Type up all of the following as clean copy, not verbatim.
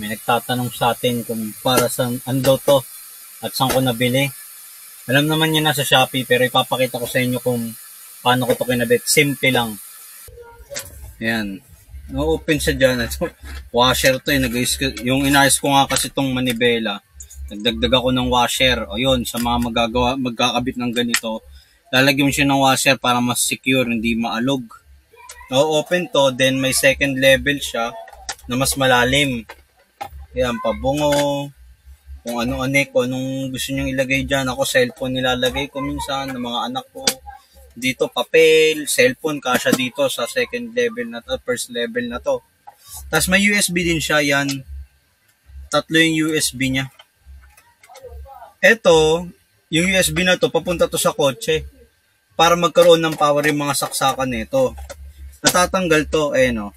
May nagtatanong sa atin kung para sa ano daw to at saan ko nabili. Alam naman niya nasa Shopee pero ipapakita ko sa inyo kung paano ko to kinabit. Simple lang. Ayan. No-open siya dyan. Washer to yung inayos ko nga kasi itong manibela. Nagdagdag ako ng washer. O yun, sa mga magkakabit ng ganito, lalagyan mo siya ng washer para mas secure, hindi maalog. No-open to, then may second level siya na mas malalim. Yan, pabungo, kung ano-ano, kung anong gusto nyong ilagay dyan. Ako, cellphone nilalagay ko minsan ng mga anak ko. Dito, papel, cellphone, kasya dito sa second level na to, first level na to. Tapos may USB din siya, yan. 3 yung USB niya. Ito, yung USB na to, papunta to sa kotse. Para magkaroon ng power yung mga saksakan nito. Natatanggal to, no.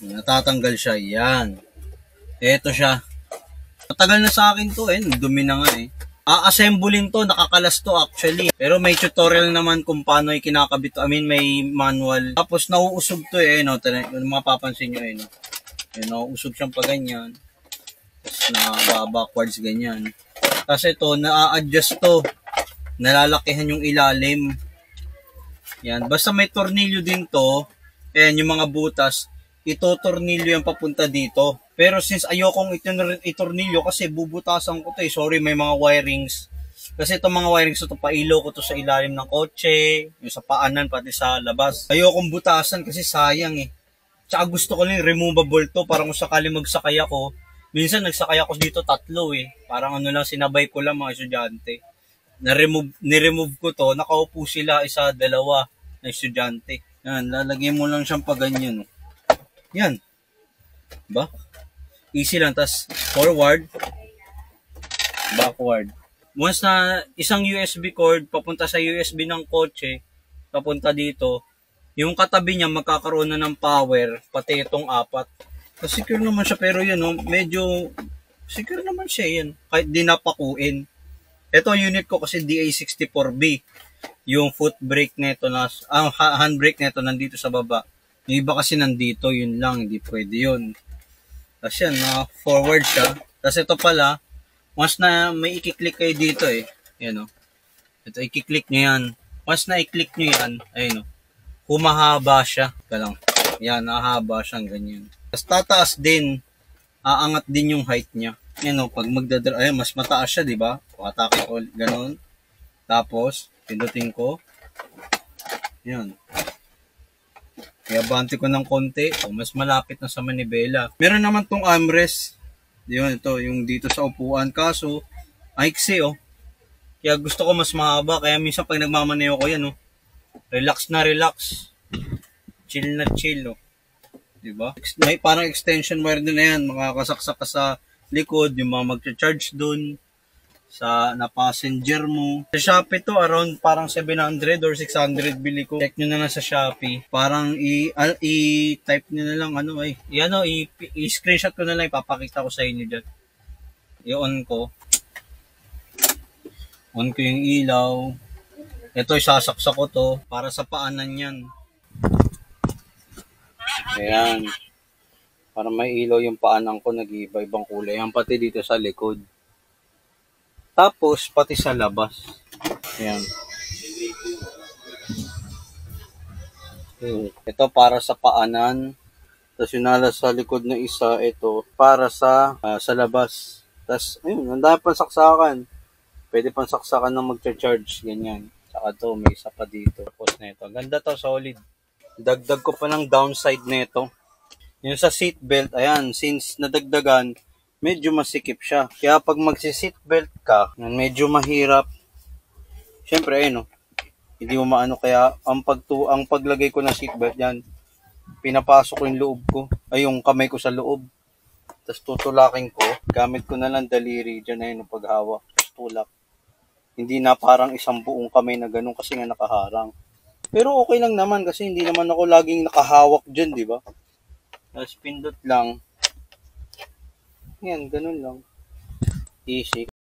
Natatanggal siya, yan. Ito siya. Matagal na sa akin to, dumi na nga A-assemblein to, nakakalas to actually. Pero may tutorial naman kung paano kinakabit. May manual. Tapos nauusog to no. Mapapansin nyo no. Nauusog siyang pa ganyan. Tapos backwards ganyan. Tapos ito, na-adjust to. Nalalakihan yung ilalim. Yan. Basta may tornilyo din to. Yung mga butas. Ito-tornilyo yung papunta dito. Pero since ayokong itornilyo kasi bubutasan ko to sorry, may mga wirings. Kasi itong mga wirings ito, pailo ko to sa ilalim ng kotse, yung sa paanan, pati sa labas. Ayokong butasan kasi sayang Tsaka gusto ko lang removable to, para kung sakali magsakay ako. Minsan nagsakay ako dito 3 Parang lang, sinabay ko lang mga estudyante. Ni-remove ko to, nakaupo sila 1, 2 na estudyante. Yan, lalagyan mo lang siyang paganyan. Yan. Ba? Easy lang. Tas forward, backward. Once na isang USB cord papunta sa USB ng kotse, papunta dito, yung katabi niya magkakaroon na ng power, pati itong 4. Tas secure naman siya, pero yun, medyo secure naman siya yan. Kahit di napakuin. Ito unit ko kasi DA64B. Yung foot brake nito, handbrake nito nandito sa baba. Yung iba kasi nandito, yun lang, hindi pwede yun. Tapos yan, forward siya. Tapos ito pala, once na may i-click kayo dito yan ito, i-click nyo yan. Once na i-click nyo yan, ayun humahaba siya. Lang. Yan, nahaba siyang ganyan. Tapos tataas din, aangat din yung height niya. Yan pag ayun, mas mataas siya, di ba? Atake ko, ganun. Tapos, pindutin ko. Yan. Kaya bante ko ng konti, mas malapit na sa manibela. Meron naman tong armrest. Yun, ito, yung dito sa upuan. Kaso, aiksi Kaya gusto ko mas mahaba. Kaya minsan pag nagmamaneho ko yan, relax na relax. Chill na chill, Diba? May parang extension wire din na yan. Makakasaksak ka sa likod, yung mga magcha-charge dun sa passenger mo. Sa Shopee to, around parang 700 or 600 bili ko. Check nyo na lang sa Shopee. Parang i-type nyo na lang, i-screenshot ko na lang, ipapakita ko sa inyo dyan. I-on ko. On ko yung ilaw. Ito, isasaksak ko to para sa paanan yan. Ayan. Para may ilaw yung paanan ko, nag-iiba-ibang kulay. Yan pati dito sa likod. Tapos, pati sa labas. Ayan. Ito para sa paanan. Tapos yung sa likod na isa, ito para sa labas. Tapos, ayun, ang dami pang saksakan. Pwede pang saksakan ng magcha-charge. Ganyan. Saka to, may isa pa dito. Tapos na ito. Ganda to, solid. Dagdag ko pa ng downside nito. Yung sa seatbelt, ayan, since nadagdagan, medyo masikip siya. Kaya pag magsi-seatbelt ka, medyo mahirap. Siyempre, hindi mo maano. Kaya ang paglagay ko ng seatbelt yan, pinapasok ko yung loob ko, yung kamay ko sa loob. Tapos tutulakin ko, gamit ko na lang daliri dyan paghawak. Tapos tulak. Hindi na parang isang buong kamay na ganun kasi nga nakaharang. Pero okay lang naman kasi hindi naman ako laging nakahawak dyan, di ba? Tapos pindot lang. Yan, ganun lang. Easy.